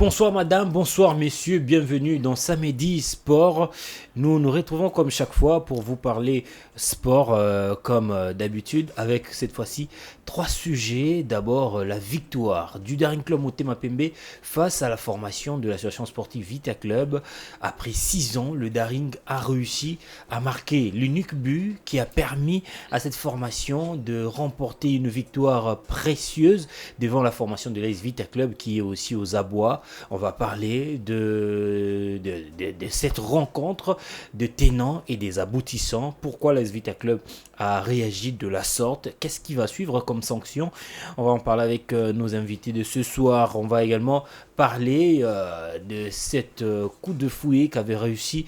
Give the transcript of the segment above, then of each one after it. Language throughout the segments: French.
Bonsoir madame, bonsoir messieurs, bienvenue dans Samedi Sport. Nous nous retrouvons comme chaque fois pour vous parler sport comme d'habitude avec cette fois-ci 3 sujets. D'abord la victoire du Daring Club Motema Pembe face à la formation de l'association sportive Vita Club. Après 6 ans, le Daring a réussi à marquer l'unique but qui a permis à cette formation de remporter une victoire précieuse devant la formation de l'AS Vita Club qui est aussi aux abois. On va parler de cette rencontre de tenants et des aboutissants. Pourquoi l'AS Vita Club a réagi de la sorte? Qu'est-ce qui va suivre comme sanction? On va en parler avec nos invités de ce soir. On va également parler de cette coup de fouet qu'avait reçu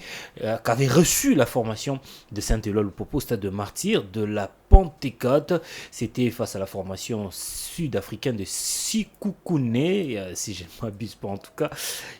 la formation de Saint-Éloi-le-Popo au stade de Martyrs de la Pentecôte. C'était face à la formation sud-africaine de Sikoukoune, si je ne m'abuse pas en tout cas,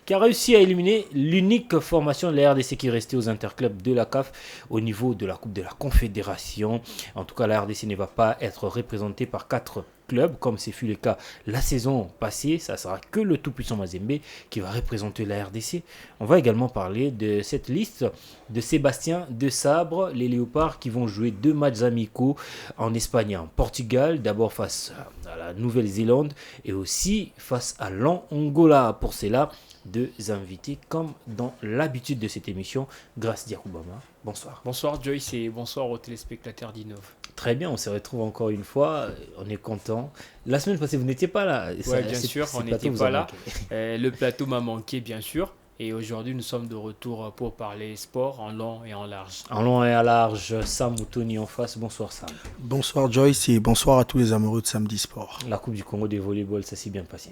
qui a réussi à éliminer l'unique formation de la RDC qui restait aux interclubs de la CAF au niveau de la Coupe de la Confédération. En tout cas, la RDC ne va pas être représentée par 4 clubs, comme ce fut le cas la saison passée. Ça sera que le tout-puissant Mazembe qui va représenter la RDC. On va également parler de cette liste de Sébastien de Sabre, les Léopards qui vont jouer 2 matchs amicaux en Espagne et en Portugal, d'abord face à la Nouvelle-Zélande et aussi face à l'Angola. Pour cela, 2 invités comme dans l'habitude de cette émission. Grâce Diakoubama, bonsoir. Bonsoir Joyce et bonsoir aux téléspectateurs d'Innov. Très bien, on se retrouve encore une fois, on est content. La semaine passée, vous n'étiez pas là. Oui, bien sûr, on n'était pas là. Le plateau m'a manqué, bien sûr. Et aujourd'hui, nous sommes de retour pour parler sport en long et en large. En long et en large, Sam ou Tony en face. Bonsoir Sam. Bonsoir Joyce et bonsoir à tous les amoureux de Samedi Sport. La Coupe du Congo de volleyball, ça s'est bien passé?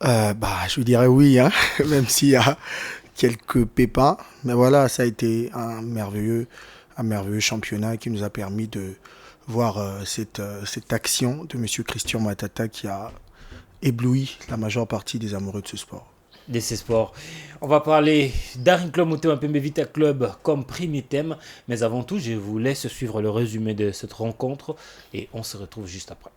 Je dirais oui, hein, même s'il y a quelques pépins. Mais voilà, ça a été un merveilleux championnat qui nous a permis de voir cette action de M. Christian Matata qui a ébloui la majeure partie des amoureux de ce sport. De ces sports. On va parler Daring Club Motema Pembe Vita Club comme premier thème. Mais avant tout, je vous laisse suivre le résumé de cette rencontre et on se retrouve juste après.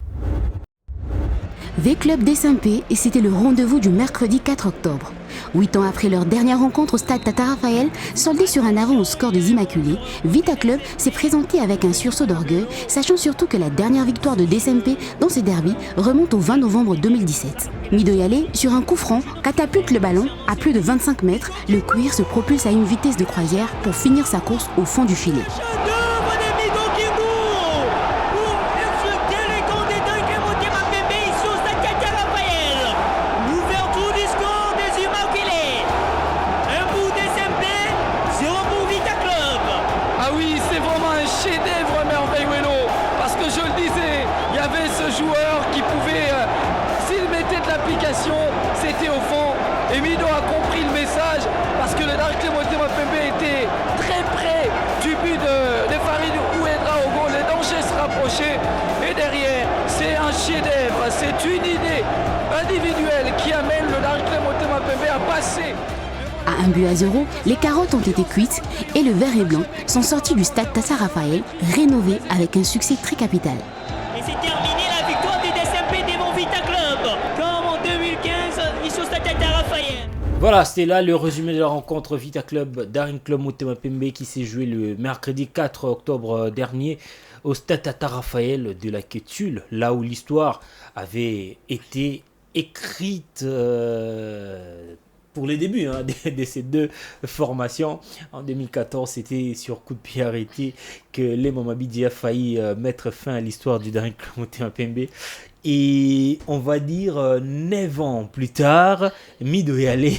V-Club d'Essampé et c'était le rendez-vous du mercredi 4 octobre. 8 ans après leur dernière rencontre au stade Tata Raphaël, soldée sur un arrêt au score des Immaculés, Vita Club s'est présenté avec un sursaut d'orgueil, sachant surtout que la dernière victoire de DSMP dans ces derbys remonte au 20 novembre 2017. Midoyale, sur un coup franc, catapulte le ballon à plus de 25 mètres, le cuir se propulse à une vitesse de croisière pour finir sa course au fond du filet. C'était au fond et Mido a compris le message parce que le Daring Club Motema Pembe était très près du but de Farid Ouedra au goal. Les dangers se rapprochaient et derrière c'est un chef-d'œuvre, c'est une idée individuelle qui amène le Daring Club Motema Pembe à passer. À 1-0, les carottes ont été cuites et le vert et blanc sont sortis du stade Tata Raphaël, rénové avec un succès très capital. Et c'est terminé la victoire des DSMP devant Vita Club. Comme en 2015, ils sont au stade Tata Raphaël. Voilà, c'était là le résumé de la rencontre Vita Club Daring Club Motema Pembe qui s'est joué le mercredi 4 octobre dernier au stade Tata Raphaël de la Quétule, là où l'histoire avait été écrite pour les débuts de ces 2 formations. En 2014, c'était sur coup de pied arrêté que les Mamabidi a failli mettre fin à l'histoire du Daring Club Motema Pembe. Et on va dire 9 ans plus tard, Midoyale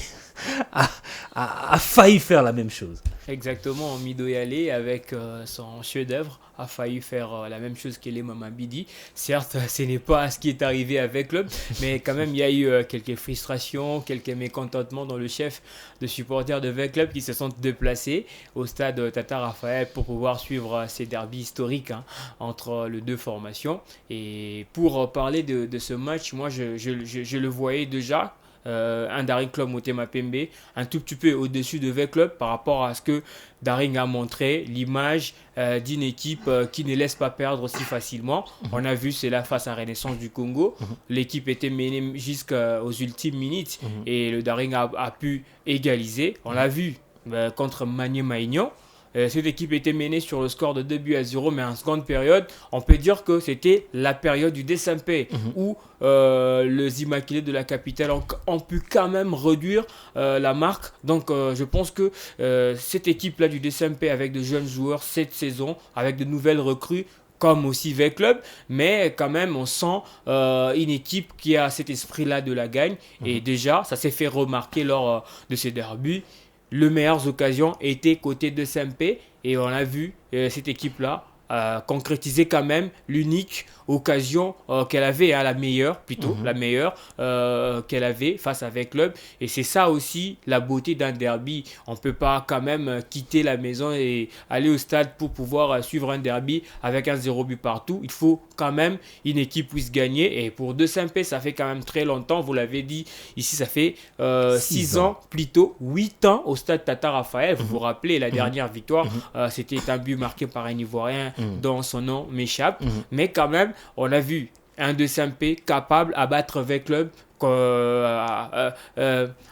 a failli faire la même chose. Exactement, Midoyale avec son chef-d'œuvre a failli faire la même chose que les Mamabidi. Certes, ce n'est pas ce qui est arrivé avec le club, mais quand même il y a eu quelques frustrations, quelques mécontentements dans le chef de supporters de V-Club qui se sont déplacés au stade Tata Raphaël pour pouvoir suivre ces derbys historiques entre les 2 formations. Et pour parler de ce match, moi je le voyais déjà un Daring Club Motema Pembe un tout petit peu au-dessus de V-Club par rapport à ce que Daring a montré, l'image d'une équipe qui ne laisse pas perdre aussi facilement. On a vu, c'est là face à Renaissance du Congo. L'équipe était menée jusqu'aux ultimes minutes et le Daring a pu égaliser. On l'a vu contre Magné Maignan. Cette équipe était menée sur le score de 2-0, mais en seconde période, on peut dire que c'était la période du DSMP où les Immaculés de la capitale ont pu quand même réduire la marque. Donc je pense que cette équipe-là du DSMP avec de jeunes joueurs cette saison, avec de nouvelles recrues, comme aussi V-Club, mais quand même on sent une équipe qui a cet esprit-là de la gagne. Et déjà, ça s'est fait remarquer lors de ces derbys. Les meilleures occasions étaient côté de SMP et on a vu cette équipe-là concrétiser quand même l'unique occasion qu'elle avait, la meilleure qu'elle avait face à V-Club. Et c'est ça aussi la beauté d'un derby. On ne peut pas quand même quitter la maison et aller au stade pour pouvoir suivre un derby avec un 0 but partout. Il faut quand même une équipe puisse gagner. Et pour De Saint-Pé, ça fait quand même très longtemps. Vous l'avez dit, ici ça fait 6 ans, plutôt 8 ans au stade Tata Raphaël. Vous vous rappelez, la dernière victoire, c'était un but marqué par un Ivoirien dont son nom m'échappe. Mais quand même, on a vu un De Saint-Pé capable à battre V-Club en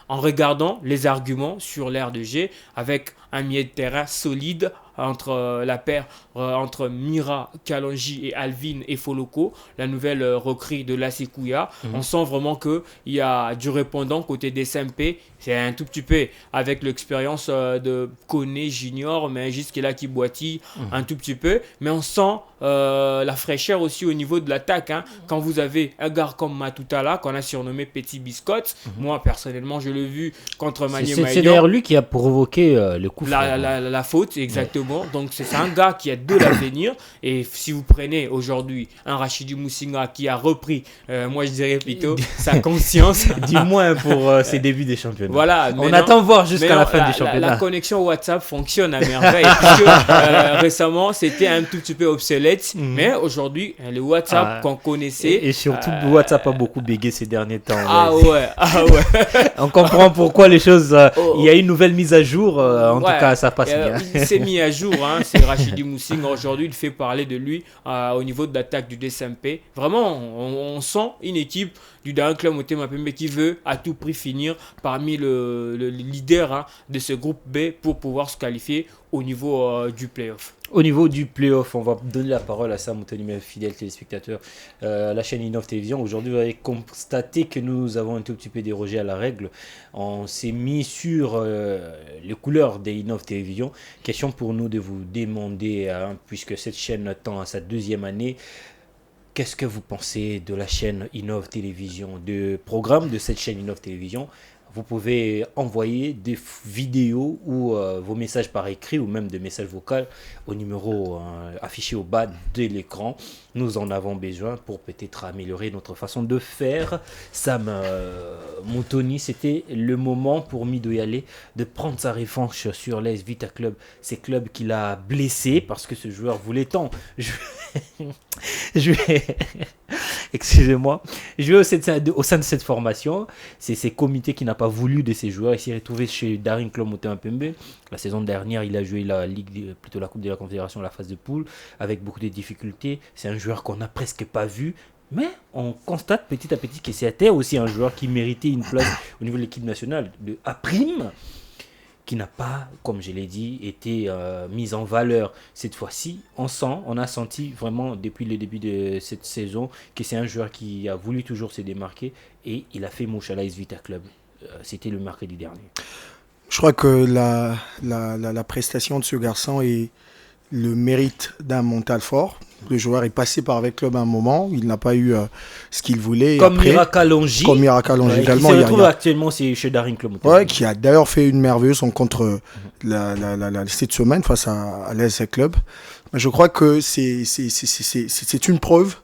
regardant les arguments sur l'aire de jeu avec un milieu de terrain solide entre la paire entre Mira Kalonji et Alvin Efoloko, la nouvelle recrue de l'Asekouya. On sent vraiment qu'il y a du répondant côté des SMP. C'est un tout petit peu avec l'expérience de Koné Junior, mais jusqu'à qui boitille un tout petit peu. Mais on sent la fraîcheur aussi au niveau de l'attaque. Quand vous avez un gars comme Matutala, qu'on a surnommé Petit Biscotte, moi personnellement je l'ai vu contre Magné Maignan. C'est d'ailleurs lui qui a provoqué le coup. La faute, exactement. Donc c'est un gars qui a de l'avenir. Et si vous prenez aujourd'hui un Rachidi Moussinga qui a repris, moi je dirais plutôt sa conscience. Du moins pour ses débuts des championnats. Voilà, on attend voir jusqu'à la fin du championnat. La connexion WhatsApp fonctionne à merveille. Puisque récemment c'était un tout petit peu obsolète. Mais aujourd'hui, le WhatsApp qu'on connaissait. Et surtout, WhatsApp a beaucoup bégayé ces derniers temps. Ah ouais. On comprend pourquoi les choses. Il y a une nouvelle mise à jour. En tout cas, ça passe bien. Il s'est mis à jour. C'est Rachidi Moussinga. Aujourd'hui, il fait parler de lui au niveau de l'attaque du DSMP. Vraiment, on sent une équipe du Daring Club Motema Pembe qui veut à tout prix finir parmi le leader de ce groupe B pour pouvoir se qualifier au niveau du play-off. Au niveau du play-off, on va donner la parole à Sam Moutoni, mes fidèles téléspectateurs. La chaîne Innov Télévision. Aujourd'hui, vous avez constaté que nous avons un tout petit peu dérogé à la règle. On s'est mis sur les couleurs des Innov Télévision. Question pour nous de vous demander, puisque cette chaîne tend à sa 2e année, qu'est-ce que vous pensez de la chaîne Innov Télévision, de programme de cette chaîne Innov Télévision? Vous pouvez envoyer des vidéos ou vos messages par écrit ou même des messages vocaux au numéro affiché au bas de l'écran. Nous en avons besoin pour peut-être améliorer notre façon de faire. Sam Moutoni, c'était le moment pour Midoyale de prendre sa revanche sur l'AS Vita Club. C'est club qui l'a blessé parce que ce joueur voulait tant. Excusez-moi. Jouer au sein de cette formation, c'est ces comités qui n'a pas voulu de ces joueurs. Il s'est retrouvé chez Daring Club Motema Pembe. La saison dernière, il a joué la Coupe de la Confédération, la phase de poule, avec beaucoup de difficultés. C'est un joueur qu'on n'a presque pas vu. Mais on constate petit à petit que c'était aussi un joueur qui méritait une place au niveau de l'équipe nationale de A', qui n'a pas, comme je l'ai dit, été mise en valeur cette fois-ci. On a senti vraiment depuis le début de cette saison que c'est un joueur qui a voulu toujours se démarquer et il a fait mouche à l'AS Vita Club. C'était le mercredi dernier. Je crois que la prestation de ce garçon est le mérite d'un mental fort. Le joueur est passé par avec club à un moment, il n'a pas eu ce qu'il voulait. Comme Mira Kalonji également. Qui se retrouve actuellement chez Daring Club. Ouais, qui a d'ailleurs fait une merveilleuse rencontre cette semaine face à l'AS Club. Mais je crois que c'est une preuve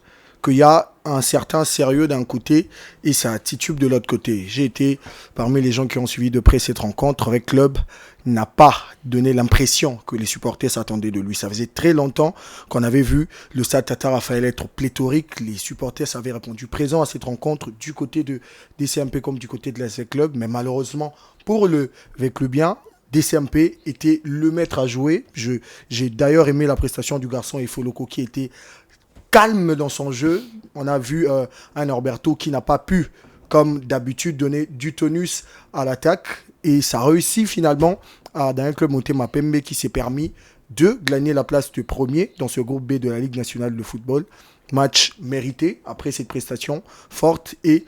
qu'il y a un certain sérieux d'un côté et ça titube de l'autre côté. J'ai été parmi les gens qui ont suivi de près cette rencontre. Avec club n'a pas donné l'impression que les supporters s'attendaient de lui. Ça faisait très longtemps qu'on avait vu le stade Tata Raphaël être pléthorique. Les supporters avaient répondu présent à cette rencontre du côté de DCMP comme du côté de l'ASV Club. Mais malheureusement, pour le Veclubien, DCMP était le maître à jouer. J'ai d'ailleurs aimé la prestation du garçon Efoloko qui était calme dans son jeu. On a vu un Norberto qui n'a pas pu, comme d'habitude, donner du tonus à l'attaque. Et ça réussit finalement dans un club Motema Pembe qui s'est permis de gagner la place de premier dans ce groupe B de la Ligue nationale de football. Match mérité après cette prestation forte et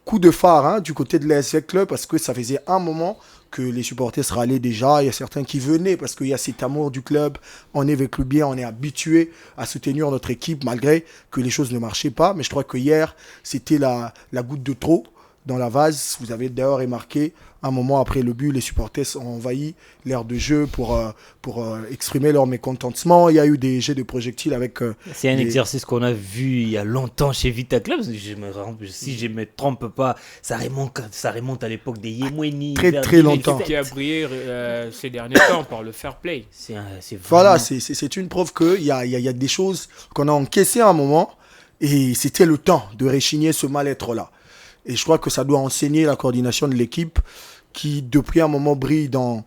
coup de phare du côté de l'ASV Club parce que ça faisait un moment que les supporters se râlaient déjà. Il y a certains qui venaient parce qu'il y a cet amour du club. On est Veclubien, on est habitué à soutenir notre équipe malgré que les choses ne marchaient pas. Mais je crois que hier, c'était la goutte de trop dans la vase. Vous avez d'ailleurs remarqué, un moment après le but, les supporters ont envahi l'aire de jeu pour exprimer leur mécontentement. Il y a eu des jets de projectiles avec... C'est un exercice qu'on a vu il y a longtemps chez Vita Club. Si je ne me trompe pas, ça remonte à l'époque des Yemweni. Très longtemps. Qui a brillé ces derniers temps par le fair play. Voilà, c'est une preuve qu'il y a des choses qu'on a encaissées à un moment et c'était le temps de réchigner ce mal-être-là. Et je crois que ça doit enseigner la coordination de l'équipe qui, depuis un moment, brille dans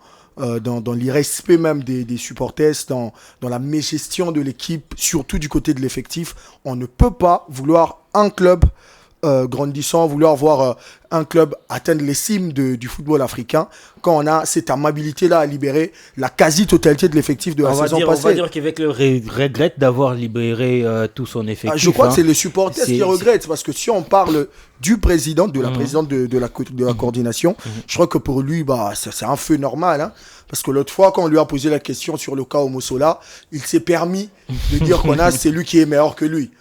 l'irrespect même des supporters, dans la mégestion de l'équipe, surtout du côté de l'effectif. On ne peut pas vouloir un club grandissant, vouloir voir un club atteindre les cimes du football africain quand on a cette amabilité-là à libérer la quasi-totalité de l'effectif de la saison passée. On va dire qu'avec le regrette d'avoir libéré tout son effectif. Je crois que c'est les supporters qui regrettent parce que si on parle du président, de la présidente de la coordination, je crois que pour lui, c'est un feu normal. Parce que l'autre fois, quand on lui a posé la question sur le cas Omosola, il s'est permis de dire c'est lui qui est meilleur que lui.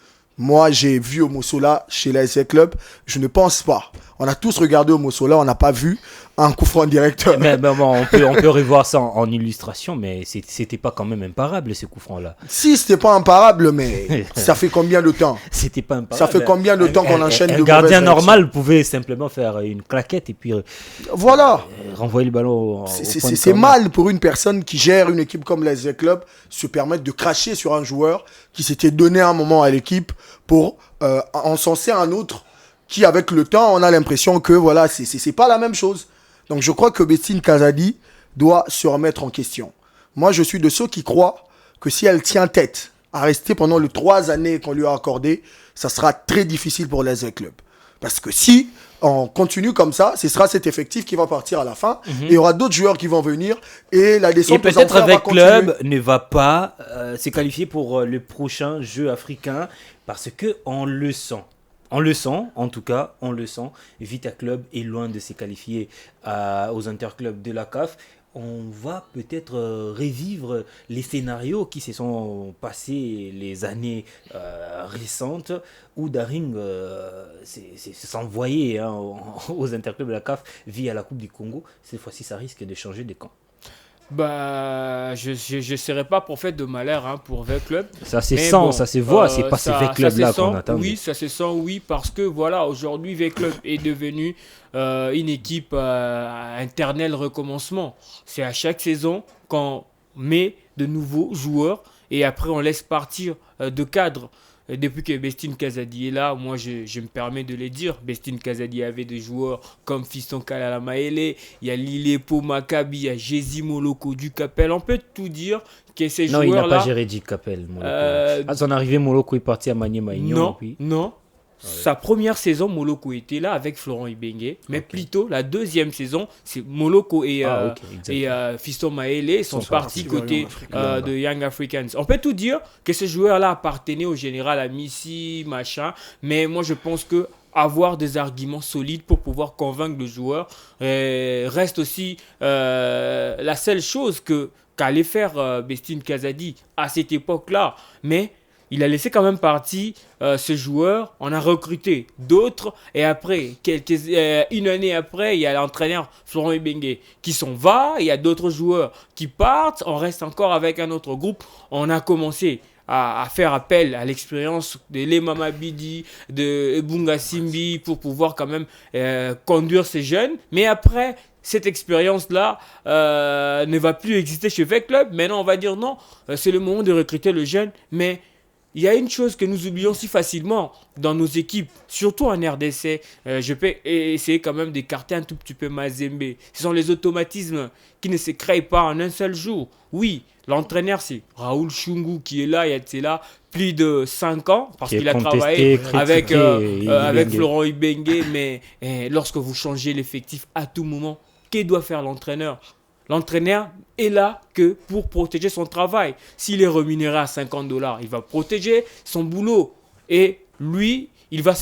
Moi, j'ai vu Omosola chez l'ASV Club. Je ne pense pas. On a tous regardé Omosola, on n'a pas vu un coup franc direct. Mais bon, on peut revoir ça en illustration, mais c'était pas quand même imparable, ces coups francs-là. Si, c'était pas imparable, mais ça fait combien de temps? C'était pas imparable. Ça fait combien de temps qu'on enchaîne de mauvaises réactions? Un gardien normal pouvait simplement faire une claquette et puis voilà. Renvoyer le ballon. C'est mal pour une personne qui gère une équipe comme l'ASV Club se permettre de cracher sur un joueur qui s'était donné un moment à l'équipe pour encenser un autre qui, avec le temps, on a l'impression que voilà, c'est pas la même chose. Donc je crois que Bestine Kazadi doit se remettre en question. Moi, je suis de ceux qui croient que si elle tient tête à rester pendant les 3 années qu'on lui a accordées, ça sera très difficile pour l'ASV Club. Parce que si on continue comme ça, ce sera cet effectif qui va partir à la fin. Et il y aura d'autres joueurs qui vont venir et la descente et peut-être avec club ne va pas se qualifier pour le prochain jeu africain parce que on le sent. On le sent, en tout cas, on le sent. Vita Club est loin de se qualifier aux interclubs de la CAF. On va peut-être revivre les scénarios qui se sont passés les années récentes où Daring s'envoyait aux interclubs de la CAF via la Coupe du Congo. Cette fois-ci, ça risque de changer de camp. Je serais pas prophète de malheur pour V-Club. Ça se sent, ça se voit, c'est pas ces V-Club-là qu'on attend. Oui, ça se sent, oui, parce que voilà, aujourd'hui, V-Club est devenu une équipe à éternel recommencement. C'est à chaque saison qu'on met de nouveaux joueurs et après on laisse partir de cadres. Depuis que Bestine Kazadi est là, moi je me permets de le dire. Bestine Kazadi avait des joueurs comme Fiston Kalala Maele, il y a Lilepo Maccabi, il y a Jési Moloko du Capel. On peut tout dire que ces joueurs-là. Non, il n'a pas géré du Capel. À son arrivée, Moloko est parti à Maniema. Non. Sa première saison, Moloko était là avec Florent Ibenge, mais plutôt la deuxième saison, c'est Moloko et Fiston Maele sont partis côté de Young Africans. On peut tout dire que ce joueur-là appartenait au général Amissi, machin, mais moi je pense que avoir des arguments solides pour pouvoir convaincre le joueur reste aussi la seule chose qu'allait faire Bestine Kazadi à cette époque-là, mais il a laissé quand même partir ce joueur. On a recruté d'autres. Et après, une année après, il y a l'entraîneur Florent Ibenge qui s'en va. Il y a d'autres joueurs qui partent. On reste encore avec un autre groupe. On a commencé à faire appel à l'expérience de Lemama Bidi, de Bunga Simbi pour pouvoir quand même conduire ces jeunes. Mais après, cette expérience-là ne va plus exister chez VEC Club. Maintenant, on va dire non, c'est le moment de recruter le jeune. Mais il y a une chose que nous oublions si facilement dans nos équipes, surtout en RDC. Je peux essayer quand même d'écarter un tout petit peu Mazembe. Ce sont les automatismes qui ne se créent pas en un seul jour. Oui, l'entraîneur, c'est Raoul Chungu qui est là, il est là plus de 5 ans parce qu'il a travaillé avec Florent Ibenge. Mais lorsque vous changez l'effectif à tout moment, que doit faire l'entraîneur ? L'entraîneur est là que pour protéger son travail. S'il est rémunéré à $50, il va protéger son boulot. Et lui, il va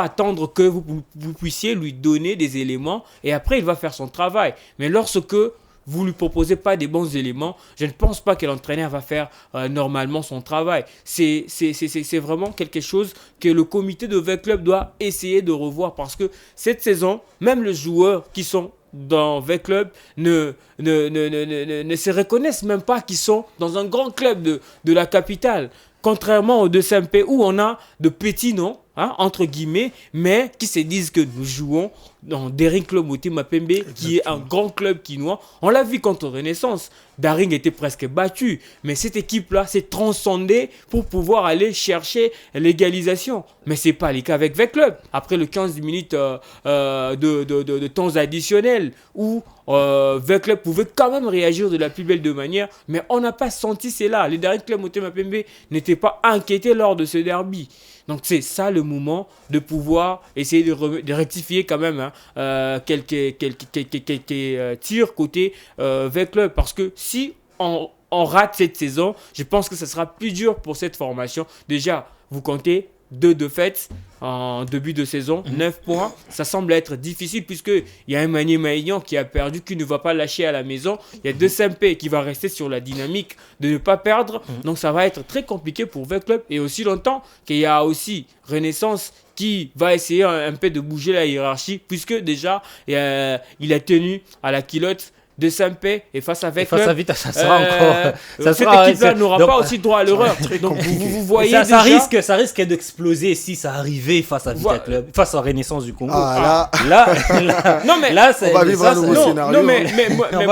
attendre que vous puissiez lui donner des éléments et après, il va faire son travail. Mais lorsque vous ne lui proposez pas des bons éléments, je ne pense pas que l'entraîneur va faire normalement son travail. C'est vraiment quelque chose que le comité de VEC Club doit essayer de revoir parce que cette saison, même les joueurs qui sont dans VEC Club ne se reconnaissent même pas qu'ils sont dans un grand club de la capitale. Contrairement aux deux SMP où on a de petits noms, entre guillemets, mais qui se disent que nous jouons dans Daring Club Motema Pembe, qui est un grand club quinois. On l'a vu contre Renaissance. Daring était presque battu, mais cette équipe-là s'est transcendée pour pouvoir aller chercher l'égalisation. Mais ce n'est pas le cas avec VEC Club. Après le 15 minutes de temps additionnel, où VEC Club pouvait quand même réagir de la plus belle de manière, mais on n'a pas senti cela. Les Daring Club Motema Pembe n'étaient pas inquiétés lors de ce derby. Donc c'est ça le moment de pouvoir essayer de rectifier quand même quelques tirs côté VEC Club. Parce que si on rate cette saison, je pense que ce sera plus dur pour cette formation. Déjà, vous comptez 2 défaites en début de saison, 9 points. Ça semble être difficile puisqu'il y a un Manier Maïgnan qui a perdu, qui ne va pas lâcher à la maison. Il y a 2 SMP qui va rester sur la dynamique de ne pas perdre. Donc ça va être très compliqué pour VEC Club. Et aussi longtemps qu'il y a aussi Renaissance qui va essayer un peu de bouger la hiérarchie puisque déjà il a tenu à la culotte de SMP et face à VEC Club. Face à Vita, ça sera encore. Cette équipe-là n'aura pas aussi droit à l'erreur. Donc vous voyez ça risque d'exploser si ça arrivait face à Vita Club, face à Renaissance du Congo. Là, non mais là, on va vivre un nouveau scénario. Non mais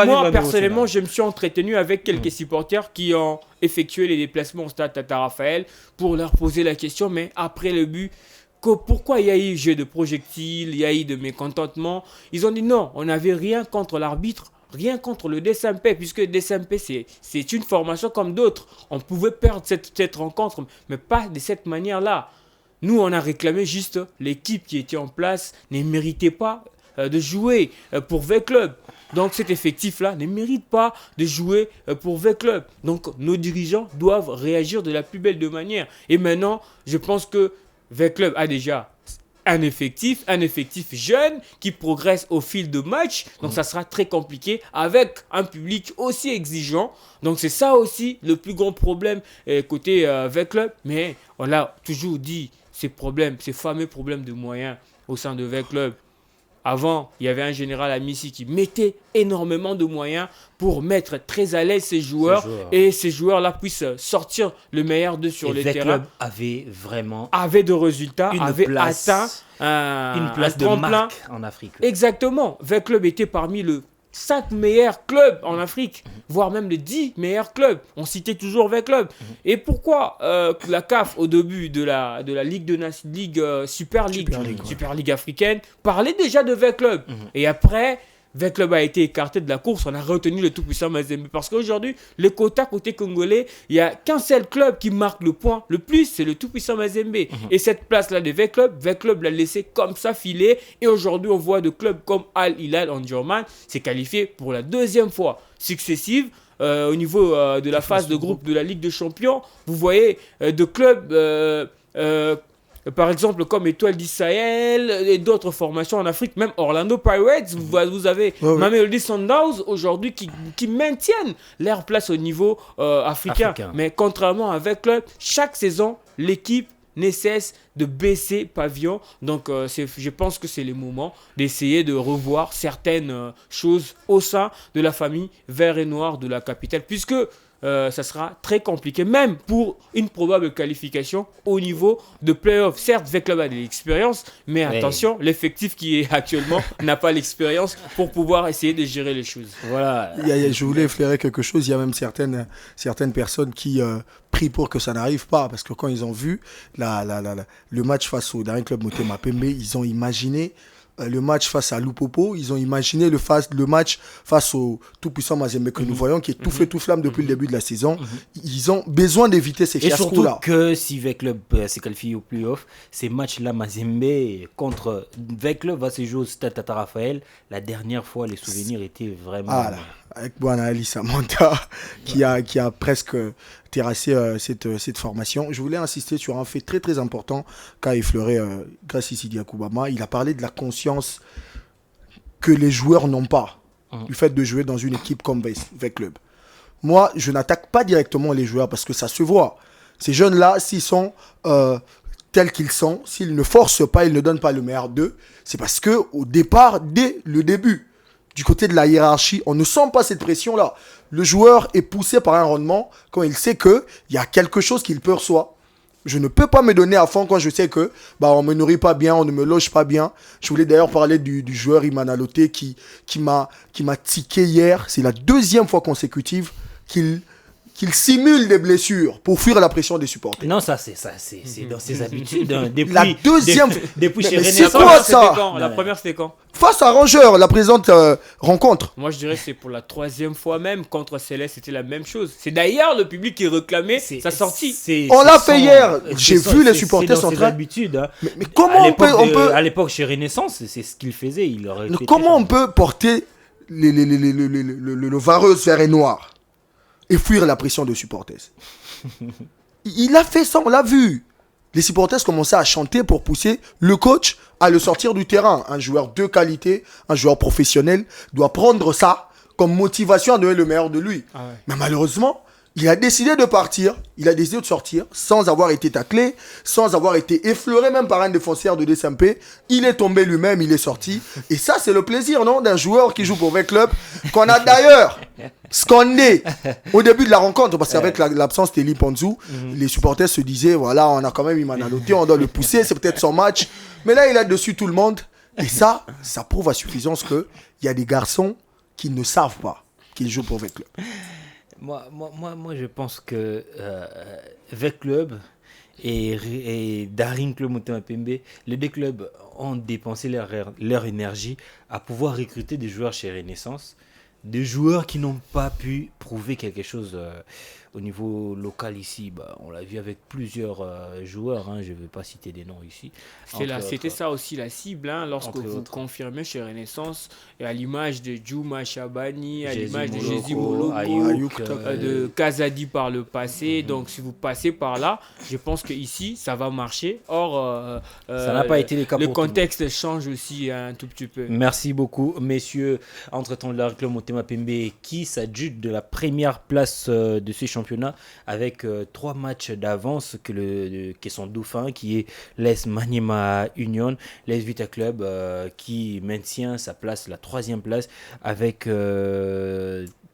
moi personnellement, je me suis entretenu avec quelques supporters qui ont effectué les déplacements au stade Tata Raphaël pour leur poser la question, mais après le but, pourquoi il y a eu jeu de projectiles, il y a eu de mécontentement. Ils ont dit non, on n'avait rien contre l'arbitre. Rien contre le DSMP, puisque le DSMP, c'est une formation comme d'autres. On pouvait perdre cette rencontre, mais pas de cette manière-là. Nous, on a réclamé juste l'équipe qui était en place ne méritait pas de jouer pour VEC Club. Donc cet effectif-là ne mérite pas de jouer pour VEC Club. Donc nos dirigeants doivent réagir de la plus belle de manière. Et maintenant, je pense que VEC Club a déjà un effectif jeune qui progresse au fil de match. Donc ça sera très compliqué avec un public aussi exigeant. Donc c'est ça aussi le plus grand problème côté VEC Club. Mais on l'a toujours dit, ces fameux problèmes de moyens au sein de VEC Club. Avant, il y avait un général Amissi qui mettait énormément de moyens pour mettre très à l'aise ses joueurs. Et ces joueurs-là puissent sortir le meilleur d'eux sur les terrains. Avait de résultats, avait atteint une place de marque en Afrique. Exactement. VEC Club était parmi le 5 meilleurs clubs en Afrique, voire même les 10 meilleurs clubs. On citait toujours VEC Club. Et pourquoi la CAF, au début de la Super League africaine, parlait déjà de VEC Club. Et après, VEC Club a été écarté de la course. On a retenu le tout-puissant Mazembe. Parce qu'aujourd'hui, le quota côté congolais, il n'y a qu'un seul club qui marque le point le plus, c'est le tout-puissant Mazembe. Et cette place-là de VEC Club l'a laissé comme ça filer. Et aujourd'hui, on voit de clubs comme Al Hilal en Germain s'est qualifié pour la 2e fois successive. Au niveau de la phase de groupe de la Ligue des Champions, vous voyez de clubs... par exemple, comme Étoile du Sahel et d'autres formations en Afrique, même Orlando Pirates, vous avez Mamelodi Sundowns aujourd'hui qui maintiennent leur place au niveau africain. Mais contrairement à VEC Club, chaque saison, l'équipe ne cesse de baisser pavillon. Donc, je pense que c'est le moment d'essayer de revoir certaines choses au sein de la famille vert et noir de la capitale. Puisque ça sera très compliqué, même pour une probable qualification au niveau de play-off. Certes, Veclub a de l'expérience, mais attention, l'effectif qui est actuellement n'a pas l'expérience pour pouvoir essayer de gérer les choses. Voilà. Je voulais effleurer quelque chose. Il y a même certaines personnes qui prient pour que ça n'arrive pas. Parce que quand ils ont vu le match face au Daring Club Motema Pembe, ils ont imaginé le match face à Lupopo, ils ont imaginé le match face au tout-puissant Mazembe que nous voyons, qui est tout feu tout flamme depuis le début de la saison. Ils ont besoin d'éviter ces fiascos-là. Et surtout que si Veclub s'est qualifié au playoff, ces matchs-là, Mazembe contre Veclub va se jouer au stade Tata Raphaël. La dernière fois, les souvenirs étaient vraiment... avec Bwana Ali Samanta qui a presque terrassé cette formation. Je voulais insister sur un fait très très important qu'a effleuré Gracie Sidi Yakoubama. Il a parlé de la conscience que les joueurs n'ont pas du fait de jouer dans une équipe comme Veclub. Moi, je n'attaque pas directement les joueurs parce que ça se voit. Ces jeunes-là, s'ils sont tels qu'ils sont, s'ils ne forcent pas, ils ne donnent pas le meilleur d'eux, c'est parce que au départ, dès le début, du côté de la hiérarchie, on ne sent pas cette pression-là. Le joueur est poussé par un rendement quand il sait qu'il y a quelque chose qu'il perçoit. Je ne peux pas me donner à fond quand je sais que on ne me nourrit pas bien, on ne me loge pas bien. Je voulais d'ailleurs parler du joueur Imana Loté qui m'a tiqué hier. C'est la deuxième fois consécutive qu'il simule des blessures pour fuir la pression des supporters. Non, c'est dans ses habitudes. Depuis, la deuxième... depuis chez c'est Renaissance. quoi ça? La première, c'était quand? Face à Rangers, la présente rencontre. Moi, je dirais que c'est pour la troisième fois même. Contre Céleste, c'était la même chose. C'est d'ailleurs le public qui réclamait sa sortie. On l'a fait hier. J'ai vu les supporters sont centrales. Mais comment on peut... À l'époque, chez Renaissance, c'est ce qu'il faisait. Comment on peut porter le vareuse vert et noir et fuir la pression des supporters? Il a fait ça, on l'a vu. Les supporters commençaient à chanter pour pousser le coach à le sortir du terrain. Un joueur de qualité, un joueur professionnel doit prendre ça comme motivation à donner le meilleur de lui. Mais malheureusement, il a décidé de partir, il a décidé de sortir sans avoir été taclé, sans avoir été effleuré même par un défenseur de DSMP. Il est tombé lui-même, il est sorti. Et ça, c'est le plaisir, non, d'un joueur qui joue pour Veclub, qu'on a d'ailleurs scandé au début de la rencontre, parce qu'avec l'absence d'Eli Ponzou, les supporters se disaient, voilà, on a quand même Imana Loté, on doit le pousser, c'est peut-être son match. Mais là, il a dessus tout le monde. Et ça prouve à suffisance qu'il y a des garçons qui ne savent pas qu'ils jouent pour Veclub. Moi, je pense que Veclub et Daring Club Motema Pembe, les deux clubs ont dépensé leur énergie à pouvoir recruter des joueurs chez Renaissance, des joueurs qui n'ont pas pu prouver quelque chose au niveau local ici. On l'a vu avec plusieurs joueurs, je ne vais pas citer des noms ici. C'était ça aussi la cible, lorsque vous confirmez chez Renaissance, et à l'image de Djouma Chabani, à l'image de Jésus Moloko, de Kazadi par le passé. Donc si vous passez par là, je pense qu'ici, ça va marcher. Or, ça n'a pas été le cas. Le contexte change aussi un tout petit peu. Merci beaucoup, messieurs. Entre-temps, le Club Motema Pembe qui s'adjuge de la première place de ce championnat avec 3 matchs d'avance que son dauphin qui est l'AS Maniema Union, l'AS Vita Club qui maintient sa place, la 3e place avec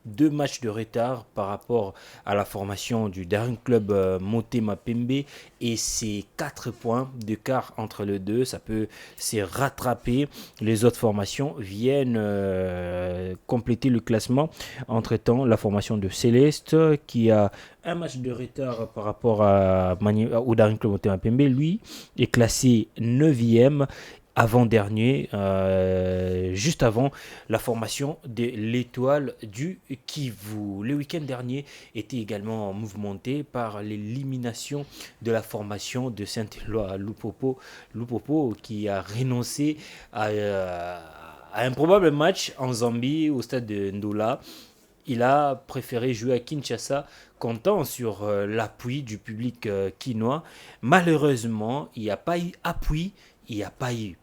2 matchs de retard par rapport à la formation du Daring Club Motema Pembe et c'est 4 points d'écart entre les deux. Ça peut se rattraper. Les autres formations viennent compléter le classement. Entre-temps, la formation de Céleste qui a un match de retard par rapport au Daring Club Motema Pembe, lui est classé 9e. Avant-dernier, juste avant la formation de l'étoile du Kivu. Le week-end dernier était également mouvementé par l'élimination de la formation de Saint-Éloi à Lupopo qui a renoncé à un probable match en Zambie au stade de Ndola. Il a préféré jouer à Kinshasa, comptant sur l'appui du public quinois. Malheureusement, il n'y a pas eu appui, il n'y a pas eu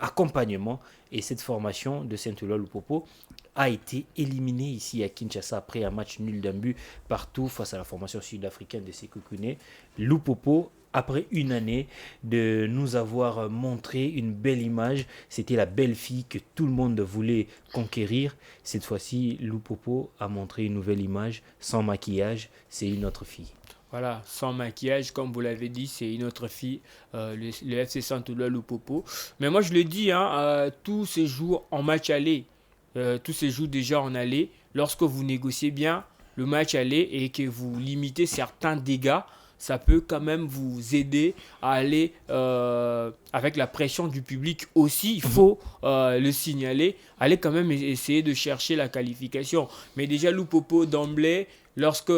accompagnement et cette formation de Saint-Éloi Lupopo a été éliminée ici à Kinshasa après un match nul d'un but partout face à la formation sud-africaine de Sékou Kouné. Lupopo après une année, de nous avoir montré une belle image. C'était la belle fille que tout le monde voulait conquérir. Cette fois-ci, Loupopo a montré une nouvelle image, sans maquillage. C'est une autre fille. Voilà, sans maquillage, comme vous l'avez dit, c'est une autre fille, le FC Saint-Éloi Loupopo. Mais moi, je le dis, tous ces jours en match aller, tous ces jours déjà en aller, lorsque vous négociez bien le match aller et que vous limitez certains dégâts, ça peut quand même vous aider à aller avec la pression du public aussi, il faut le signaler, aller quand même essayer de chercher la qualification. Mais déjà, Loupopo d'emblée, lorsque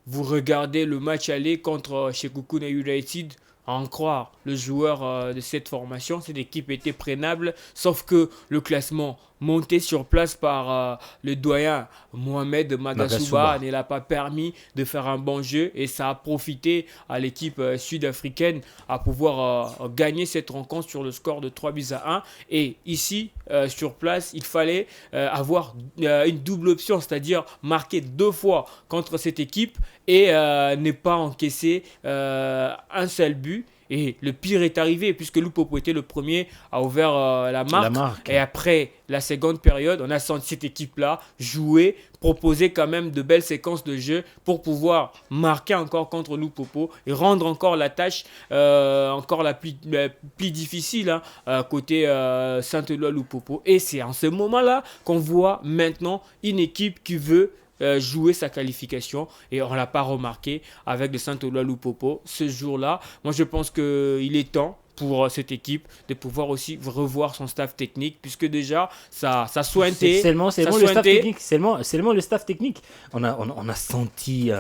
vous regardez le match aller contre Sekhukhune United, à en croire le joueur de cette formation, cette équipe était prenable, sauf que le classement monté sur place par le doyen Mohamed Magasuba ne l'a pas permis de faire un bon jeu et ça a profité à l'équipe sud-africaine à pouvoir gagner cette rencontre sur le score de 3-1. Et ici, sur place, il fallait avoir une double option, c'est-à-dire marquer 2 fois contre cette équipe et ne pas encaisser un seul but. Et le pire est arrivé puisque Loupopo était le premier à ouvrir la marque. Et après la seconde période, on a senti cette équipe-là jouer, proposer quand même de belles séquences de jeu pour pouvoir marquer encore contre Loupopo et rendre encore la tâche encore la plus difficile côté Saint-Éloi Loupopo. Et c'est en ce moment-là qu'on voit maintenant une équipe qui veut jouer sa qualification et on ne l'a pas remarqué avec le Saint-Éloi Loupopo ce jour-là. Moi je pense qu'il est temps pour cette équipe de pouvoir aussi revoir son staff technique puisque déjà ça sointait. Seulement le staff technique. Seulement le staff technique. On a senti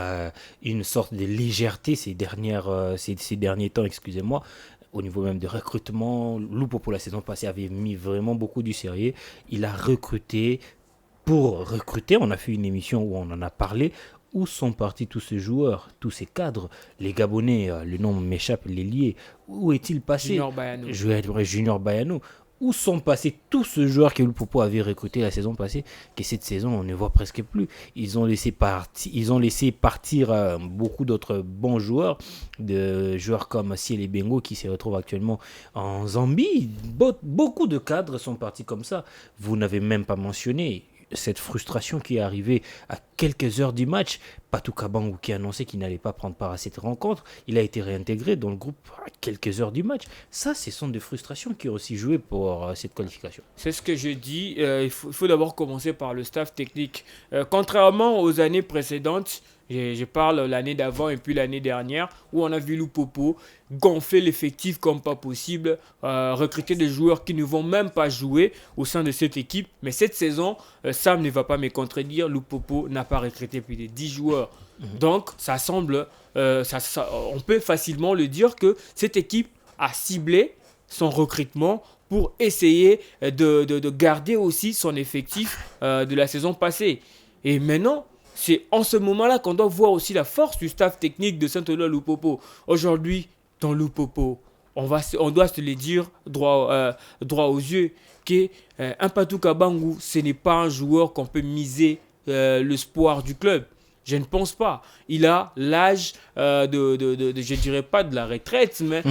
une sorte de légèreté ces derniers temps, excusez-moi. Au niveau même de recrutement, Loupopo la saison passée avait mis vraiment beaucoup du sérieux. Il a recruté. Pour recruter, on a fait une émission où on en a parlé. Où sont partis tous ces joueurs, tous ces cadres? Les Gabonais, le nom m'échappe, les liés. Où est-il passé? Junior Bayano. Où sont passés tous ces joueurs que Loupopo avait recrutés la saison passée, que cette saison on ne voit presque plus? Ils ont laissé partir beaucoup d'autres bons joueurs, de joueurs comme Siele Bengo qui se retrouve actuellement en Zambie. Beaucoup de cadres sont partis comme ça. Vous n'avez même pas mentionné cette frustration qui est arrivée à quelques heures du match. Patou Kabangou qui a annoncé qu'il n'allait pas prendre part à cette rencontre, il a été réintégré dans le groupe à quelques heures du match. Ça, ce sont des frustrations qui ont aussi joué pour cette qualification. C'est ce que je dis, il faut d'abord commencer par le staff technique. Contrairement aux années précédentes, je parle l'année d'avant et puis l'année dernière, où on a vu Loupopo gonfler l'effectif comme pas possible, recruter des joueurs qui ne vont même pas jouer au sein de cette équipe. Mais cette saison, Sam ne va pas me contredire, Loupopo n'a pas recruté plus de 10 joueurs. Donc, ça semble, on peut facilement le dire que cette équipe a ciblé son recrutement pour essayer de garder aussi son effectif de la saison passée. Et maintenant, c'est en ce moment-là qu'on doit voir aussi la force du staff technique de Saint-Éloi Loupopo. Aujourd'hui, dans Loupopo, on doit se le dire droit aux yeux qu'un Patou Kabangou, ce n'est pas un joueur qu'on peut miser l'espoir du club. Je ne pense pas. Il a l'âge je dirais pas de la retraite, mais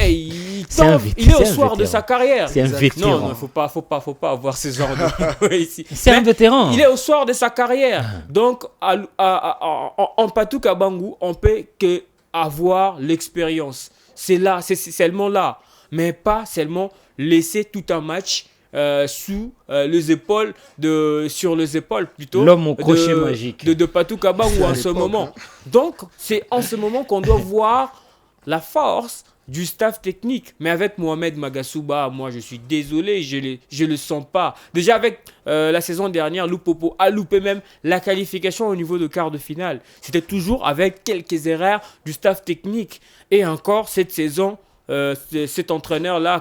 il est au soir de sa carrière. C'est un vétéran. Non, faut pas avoir ce genre de ici. C'est un vétéran. Il est au soir de sa carrière. Donc, en Patou Kabangou, on peut que avoir l'expérience. C'est là, c'est seulement là, mais pas seulement laisser tout un match sur les épaules plutôt. L'homme au crochet magique de Patou Kabangou en ce moment. Donc, c'est en ce moment qu'on doit voir la force du staff technique. Mais avec Mohamed Magasuba, moi je suis désolé, je le sens pas. Déjà avec la saison dernière, Loupopo a loupé même la qualification au niveau de quart de finale. C'était toujours avec quelques erreurs du staff technique. Et encore cette saison, cet entraîneur-là,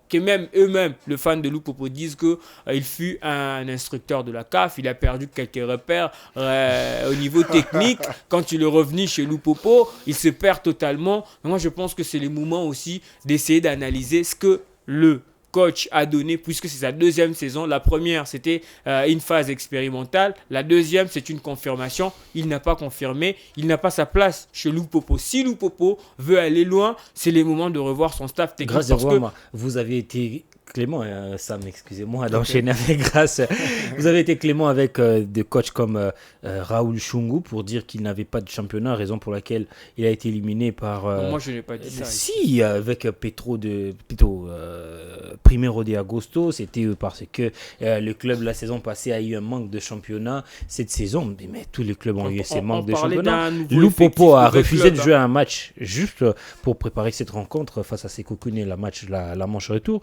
que même eux-mêmes, les fans de Loupopo, disent qu'il fut un instructeur de la CAF, il a perdu quelques repères au niveau technique. Quand il est revenu chez Loupopo, il se perd totalement. Mais moi, je pense que c'est le moment aussi d'essayer d'analyser ce que le coach a donné, puisque c'est sa deuxième saison. La première, c'était une phase expérimentale. La deuxième, c'est une confirmation. Il n'a pas confirmé. Il n'a pas sa place chez Loupopo. Si Loupopo veut aller loin, c'est le moment de revoir son staff technique. Grâce à vous avez été clément, Sam, excusez-moi d'enchaîner avec Grâce. Vous avez été clément avec des coachs comme Raoul Chungu pour dire qu'il n'avait pas de championnat, raison pour laquelle il a été éliminé par... moi, je n'ai pas dit ça. Si, avec Primero de Agosto, c'était parce que le club la saison passée a eu un manque de championnat cette saison, mais tous les clubs ont eu ces manques de championnat. Loupopo a refusé de jouer un match juste pour préparer cette rencontre face à Sekokune, la manche retour.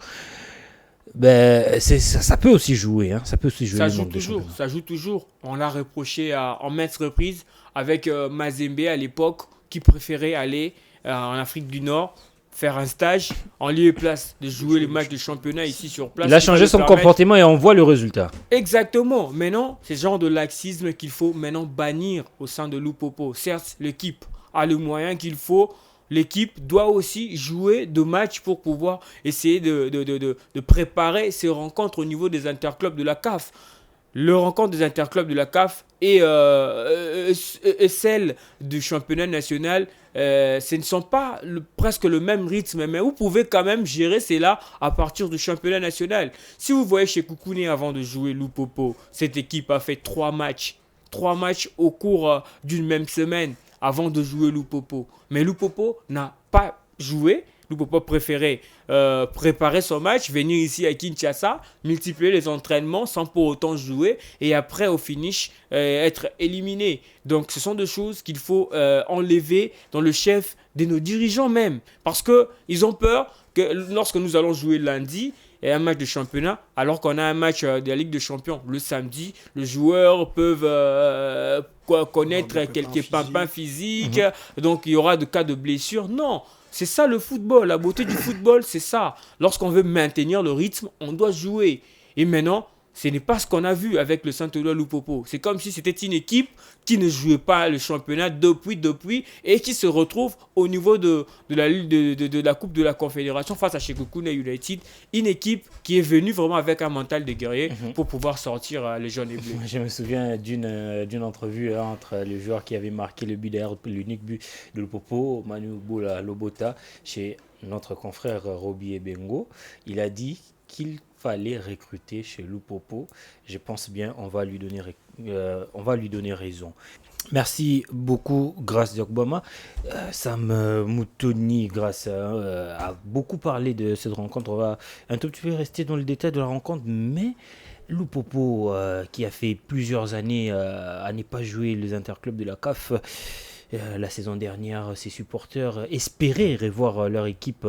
Ben, ça peut aussi jouer. Hein. Ça peut aussi jouer. Ça joue toujours. On l'a reproché en maintes reprises avec Mazembe à l'époque qui préférait aller en Afrique du Nord faire un stage en lieu et place de jouer les matchs de championnat ici sur place. Il a changé son comportement et on voit le résultat. Exactement. Maintenant, c'est ce genre de laxisme qu'il faut maintenant bannir au sein de Loupopo. Certes, l'équipe a le moyen qu'il faut. L'équipe doit aussi jouer de matchs pour pouvoir essayer de préparer ses rencontres au niveau des interclubs de la CAF. Le rencontre des interclubs de la CAF et celle du championnat national, ce ne sont pas presque le même rythme, mais vous pouvez quand même gérer cela à partir du championnat national. Si vous voyez chez Koukoune avant de jouer Loupopo, cette équipe a fait 3 matchs au cours d'une même semaine avant de jouer Loupopo. Mais Loupopo n'a pas joué. Loupopo préférait préparer son match, venir ici à Kinshasa, multiplier les entraînements sans pour autant jouer et après au finish être éliminé. Donc ce sont des choses qu'il faut enlever dans le chef de nos dirigeants même. Parce qu'ils ont peur que lorsque nous allons jouer lundi, et un match de championnat, alors qu'on a un match de la Ligue des Champions le samedi, les joueurs peuvent connaître quelques pimpins physiques, donc il y aura des cas de blessure. Non, c'est ça le football, la beauté du football, c'est ça. Lorsqu'on veut maintenir le rythme, on doit jouer. Et maintenant, ce n'est pas ce qu'on a vu avec le Saint-Éloi Loupopo. C'est comme si c'était une équipe qui ne jouait pas le championnat depuis et qui se retrouve au niveau de la Coupe de la Confédération face à Sekokune United. Une équipe qui est venue vraiment avec un mental de guerrier pour pouvoir sortir les jaunes et bleus. Je me souviens d'une entrevue entre le joueur qui avait marqué le but d'ailleurs, l'unique but de Loupopo, Manu Boula Lobota, chez notre confrère Roby Ebengo. Il a dit qu'il fallait recruter chez Loupopo. Je pense bien on va lui donner raison. Merci beaucoup, Grâce Diokbama. Sam Moutoni, Grâce a beaucoup parlé de cette rencontre. On va un tout petit peu rester dans le détail de la rencontre, mais Loupopo, qui a fait plusieurs années à ne pas jouer les interclubs de la CAF, la saison dernière, ses supporters espéraient revoir leur équipe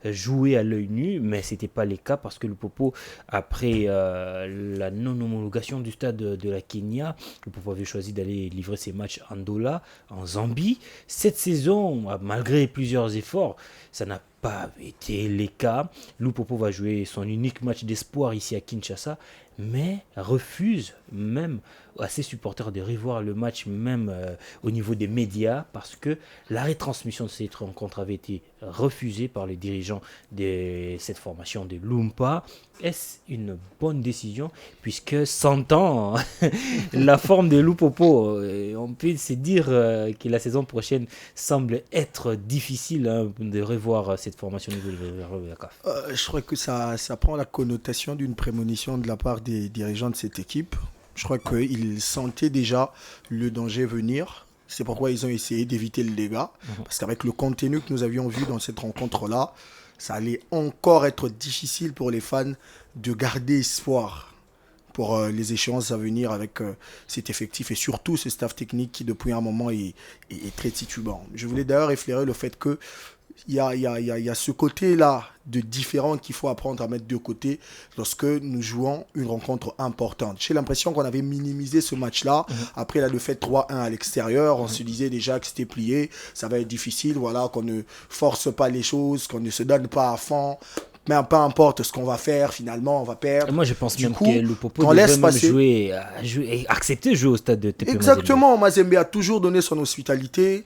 jouer à l'œil nu, mais ce n'était pas le cas parce que Loupopo, après la non-homologation du stade de la Kenya, Loupopo avait choisi d'aller livrer ses matchs en Ndola, en Zambie. Cette saison, malgré plusieurs efforts, ça n'a pas été le cas. Loupopo va jouer son unique match d'espoir ici à Kinshasa, mais refuse même à ses supporters de revoir le match même au niveau des médias parce que la retransmission de cette rencontre avait été refusée par les dirigeants de cette formation de Lumpa. Est-ce une bonne décision puisque 100 ans la forme de Loupopo, on peut se dire que la saison prochaine semble être difficile de revoir cette formation au niveau de la CAF. Je crois que ça prend la connotation d'une prémonition de la part des dirigeants de cette équipe. Je crois qu'ils sentaient déjà le danger venir. C'est pourquoi ils ont essayé d'éviter le dégât. Parce qu'avec le contenu que nous avions vu dans cette rencontre-là, ça allait encore être difficile pour les fans de garder espoir pour les échéances à venir avec cet effectif et surtout ce staff technique qui depuis un moment est très titubant. Je voulais d'ailleurs effleurer le fait que il y a ce côté-là de différent qu'il faut apprendre à mettre de côté lorsque nous jouons une rencontre importante. J'ai l'impression qu'on avait minimisé ce match-là. Après la défaite 3-1 à l'extérieur, on se disait déjà que c'était plié, ça va être difficile, voilà, qu'on ne force pas les choses, qu'on ne se donne pas à fond. mais peu importe ce qu'on va faire, finalement, on va perdre. Moi, je pense Du même coup, que Lupopo qu'on devrait laisse même passer. jouer, accepter de jouer au stade de TP Mazembe. Exactement, Mazembe a toujours donné son hospitalité.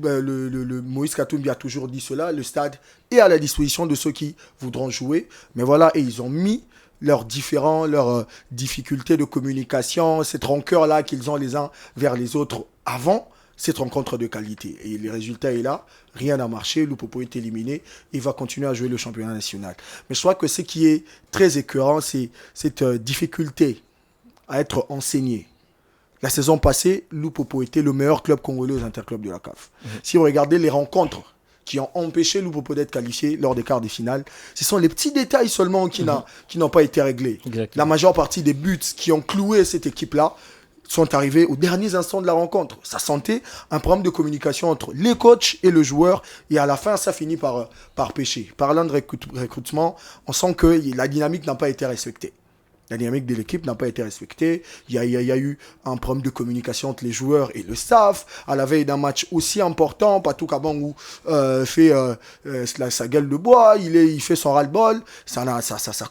Le Moïse Katumbi a toujours dit cela. Le stade est à la disposition de ceux qui voudront jouer. Mais voilà, et ils ont mis leurs difficultés de communication, cette rancœur-là qu'ils ont les uns vers les autres avant cette rencontre de qualité. Et le résultat est là, rien n'a marché, Lupopo est éliminé, il va continuer à jouer le championnat national. Mais je crois que ce qui est très écœurant, c'est cette difficulté à être enseigné. La saison passée, Lupopo était le meilleur club congolais aux interclubs de la CAF. Si vous regardez les rencontres qui ont empêché Lupopo d'être qualifié lors des quarts de finale, ce sont les petits détails seulement qui n'ont pas été réglés. Exactement. La majeure partie des buts qui ont cloué cette équipe-là sont arrivés aux derniers instants de la rencontre. Ça sentait un problème de communication entre les coachs et le joueur, et à la fin, ça finit par pêcher. Parlant de recrutement, on sent que la dynamique n'a pas été respectée. La dynamique de l'équipe n'a pas été respectée. Il y a eu un problème de communication entre les joueurs et le staff. À la veille d'un match aussi important, Patou Kabangou fait sa gueule de bois, il fait son ras-le-bol. Ça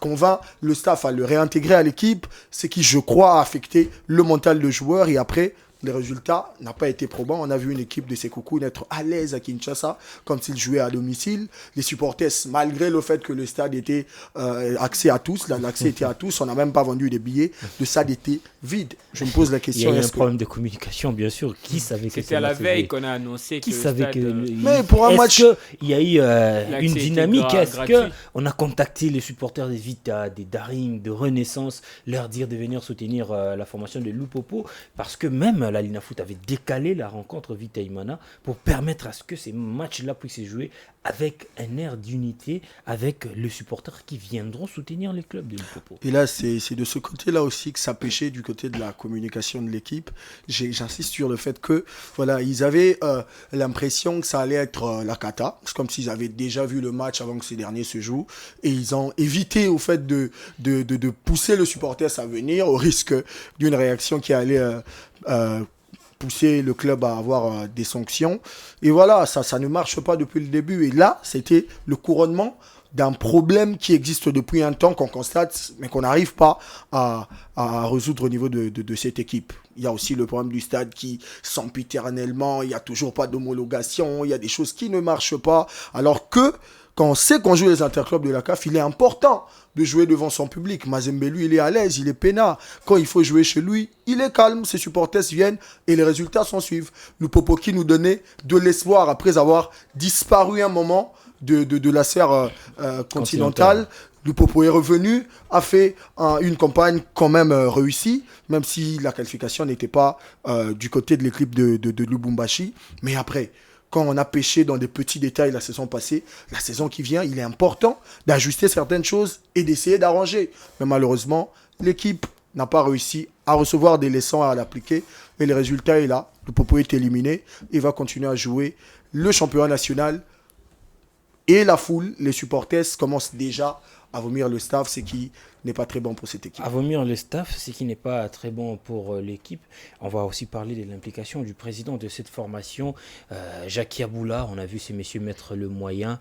convainc le staff à le réintégrer à l'équipe, ce qui, je crois, a affecté le mental de joueur. Et après, les résultats n'ont pas été probants. On a vu une équipe de Sekoukou être à l'aise à Kinshasa, comme s'ils jouaient à domicile. Les supporters, malgré le fait que le stade était accès à tous, l'accès était à tous, on n'a même pas vendu des billets, le stade était vide. Je me pose la Il y question. a eu un problème de communication, bien sûr. Qui savait que C'était à la match veille était- qu'on a annoncé Qui que le savait stade, que Mais pour un match- il y a eu L'accès une était dynamique? Est-ce gratuit. que on a contacté les supporters des Vita, des Daring, de Renaissance, leur dire de venir soutenir la formation de Lupopo, parce que même la Lina Foot avait décalé la rencontre Vita Imana pour permettre à ce que ces matchs-là puissent se jouer avec un air d'unité, avec les supporters qui viendront soutenir les clubs de Lupopo. Et là, c'est de ce côté-là aussi que ça pêchait du côté de la communication de l'équipe. J'insiste sur le fait que, voilà, ils avaient l'impression que ça allait être la cata. C'est comme s'ils avaient déjà vu le match avant que ces derniers se jouent. Et ils ont évité, au fait, de pousser le supporter à venir, au risque d'une réaction qui allait pousser le club à avoir des sanctions. Et voilà, ça ne marche pas depuis le début. Et là, c'était le couronnement d'un problème qui existe depuis un temps, qu'on constate, mais qu'on n'arrive pas à résoudre au niveau de cette équipe. Il y a aussi le problème du stade qui sempiternellement, il n'y a toujours pas d'homologation, il y a des choses qui ne marchent pas, alors que quand on sait qu'on joue les interclubs de la CAF, il est important de jouer devant son public. Mazembe, lui, il est à l'aise, il est peinard. Quand il faut jouer chez lui, il est calme, ses supporters viennent et les résultats s'en suivent. Lupopo qui nous donnait de l'espoir après avoir disparu un moment de la sphère continentale. Lupopo est revenu, a fait une campagne quand même réussie, même si la qualification n'était pas du côté de l'équipe de Lubumbashi. Mais après, quand on a pêché dans des petits détails la saison passée, la saison qui vient, il est important d'ajuster certaines choses et d'essayer d'arranger. Mais malheureusement, l'équipe n'a pas réussi à recevoir des leçons à l'appliquer. Et le résultat est là. Lupopo est éliminé et va continuer à jouer le championnat national. Et la foule, les supporters commencent déjà à vomir le staff, ce qui n'est pas très bon pour cette équipe. À vomir le staff, ce qui n'est pas très bon pour l'équipe. On va aussi parler de l'implication du président de cette formation, Jacques Yaboula. On a vu ces messieurs mettre le moyen,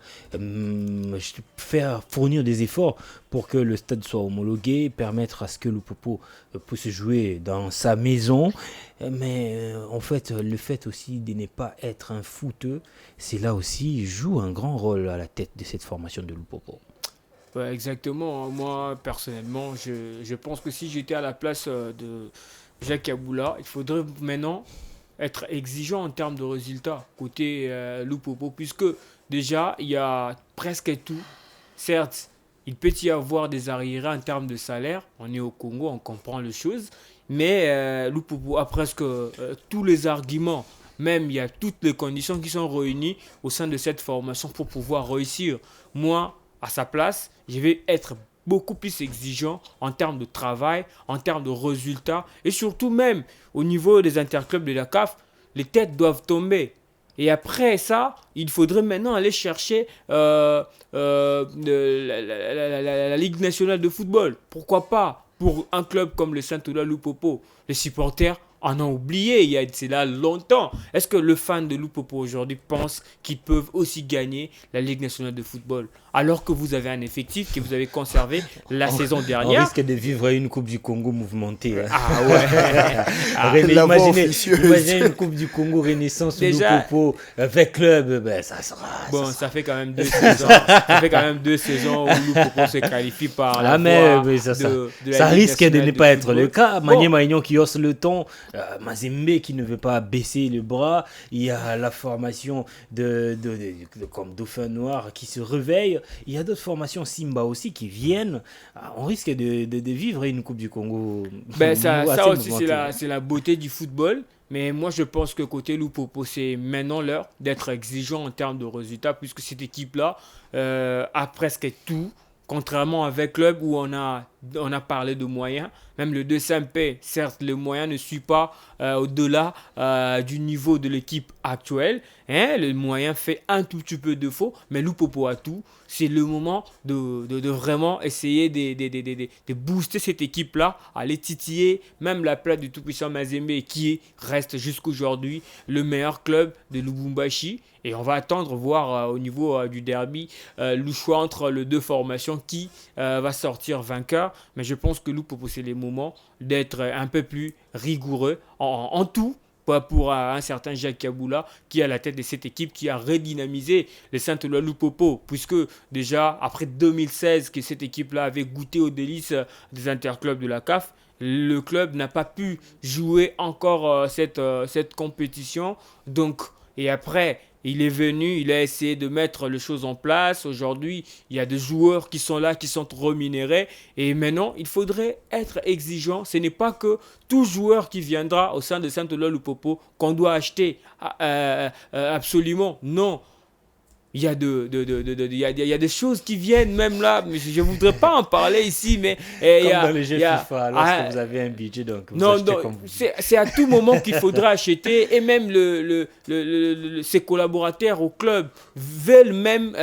fournir des efforts pour que le stade soit homologué, permettre à ce que Lupopo puisse jouer dans sa maison. Mais en fait, le fait aussi de ne pas être un footeux, c'est là aussi, joue un grand rôle à la tête de cette formation de Lupopo. Ouais, exactement. Moi, personnellement, je pense que si j'étais à la place de Jacques Yaboula, il faudrait maintenant être exigeant en termes de résultats côté Lupopo, puisque déjà, il y a presque tout. Certes, il peut y avoir des arriérés en termes de salaire. On est au Congo, on comprend les choses. Mais Lupopo a presque tous les arguments. Même, il y a toutes les conditions qui sont réunies au sein de cette formation pour pouvoir réussir. Moi, à sa place, je vais être beaucoup plus exigeant en termes de travail, en termes de résultats et surtout même au niveau des interclubs de la CAF, les têtes doivent tomber. Et après ça, il faudrait maintenant aller chercher la Ligue nationale de football. Pourquoi pas? Pour un club comme le Saint-Oula Lupopo, les supporters en ont oublié, il y a c'est là longtemps. Est-ce que le fan de Lupopo aujourd'hui pense qu'ils peuvent aussi gagner la Ligue nationale de football? alors que vous avez un effectif que vous avez conservé la saison On dernière. risque de vivre une Coupe du Congo mouvementée. Hein. Ah ouais. René, La voix imaginez officieuse. une Coupe du Congo Renaissance Déjà- Lupopo avec club, ben, ça sera. Bon, ça ça fait quand même 2 saisons. Ça fait quand même 2 saisons où Lupopo se qualifie par la voie mais de la ça Ligue risque de nationale ne pas être football. le cas. Bon. Manier Maignan qui hausse le ton, Mazembe qui ne veut pas baisser le bras. Il y a la formation comme Dauphin Noir qui se réveille. Il y a d'autres formations Simba aussi qui viennent. On risque de vivre une Coupe du Congo. Ben, ça assez aussi, mouvementée. c'est la beauté du football. Mais moi, je pense que côté Lupopo, c'est maintenant l'heure d'être exigeant en termes de résultats, puisque cette équipe-là a presque tout. Contrairement à avec club où on a parlé de moyens, même le 2MP, certes, le moyen ne suit pas au-delà du niveau de l'équipe actuelle. Hein, le moyen fait un tout petit peu de faux, mais Lupopo a tout. C'est le moment de vraiment essayer de booster cette équipe-là, aller titiller même la place du tout-puissant Mazembe qui reste jusqu'aujourd'hui le meilleur club de Lubumbashi. Et on va attendre voir au niveau du derby le choix entre les deux formations qui va sortir vainqueur. Mais je pense que Lupopo, c'est les moments d'être un peu plus rigoureux en tout. Pour un certain Jacques Kaboula qui est à la tête de cette équipe qui a redynamisé les Saint-Éloi Lupopo, puisque déjà après 2016 que cette équipe-là avait goûté aux délices des interclubs de la CAF, le club n'a pas pu jouer encore cette compétition. Donc, et après, il est venu, il a essayé de mettre les choses en place. Aujourd'hui, il y a des joueurs qui sont là, qui sont rémunérés. Et maintenant, il faudrait être exigeant. Ce n'est pas que tout joueur qui viendra au sein de Saint-Éloi Lupopo qu'on doit acheter absolument. Non. Il y a des choses qui viennent même là, mais je ne voudrais pas en parler ici, mais Comme dans les jeux FIFA, lorsque vous avez un budget, donc vous achetez comme vous voulez. c'est à tout moment qu'il faudra acheter, et même ses collaborateurs au club veulent même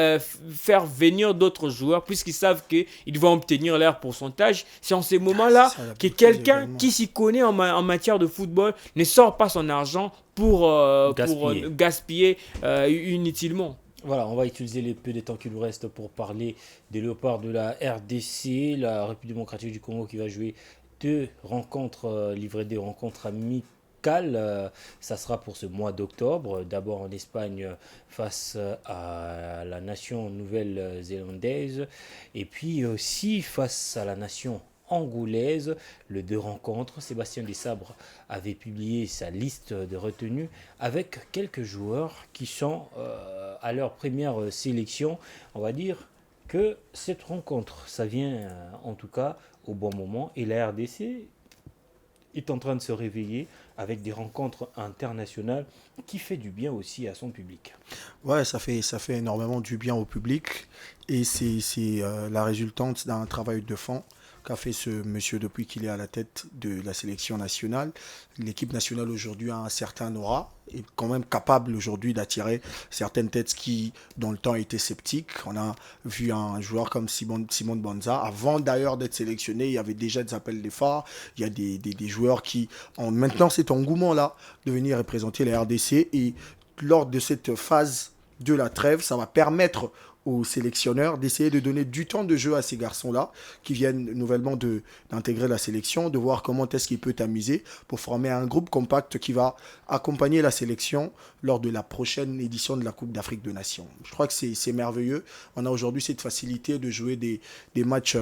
faire venir d'autres joueurs, puisqu'ils savent qu'ils vont obtenir leur pourcentage. C'est en ces moments-là que quelqu'un qui s'y connaît en matière de football ne sort pas son argent pour gaspiller inutilement. Voilà, on va utiliser les peu de temps qu'il nous reste pour parler des léopards de la RDC, la République démocratique du Congo qui va jouer deux rencontres, livrer des rencontres amicales. Ça sera pour ce mois d'octobre. D'abord en Espagne face à la nation nouvelle-zélandaise et puis aussi face à la nation angolaise, le deux rencontres. Sébastien Desabre avait publié sa liste de retenue avec quelques joueurs qui sont à leur première sélection. On va dire que cette rencontre, ça vient en tout cas au bon moment et la RDC est en train de se réveiller avec des rencontres internationales qui fait du bien aussi à son public. Ouais, ça fait énormément du bien au public et c'est la résultante d'un travail de fond qu'a fait ce monsieur depuis qu'il est à la tête de la sélection nationale. L'équipe nationale aujourd'hui a un certain aura, est quand même capable aujourd'hui d'attirer certaines têtes qui, dans le temps, étaient sceptiques. On a vu un joueur comme Simon Banza. Avant d'ailleurs d'être sélectionné, il y avait déjà des appels d'efforts. Il y a des joueurs qui ont maintenant cet engouement-là de venir représenter la RDC. Et lors de cette phase de la trêve, ça va permettre aux sélectionneurs d'essayer de donner du temps de jeu à ces garçons-là qui viennent nouvellement d'intégrer la sélection, de voir comment est-ce qu'ils peuvent t'amuser pour former un groupe compact qui va accompagner la sélection lors de la prochaine édition de la Coupe d'Afrique des Nations. Je crois que c'est merveilleux. On a aujourd'hui cette facilité de jouer des matchs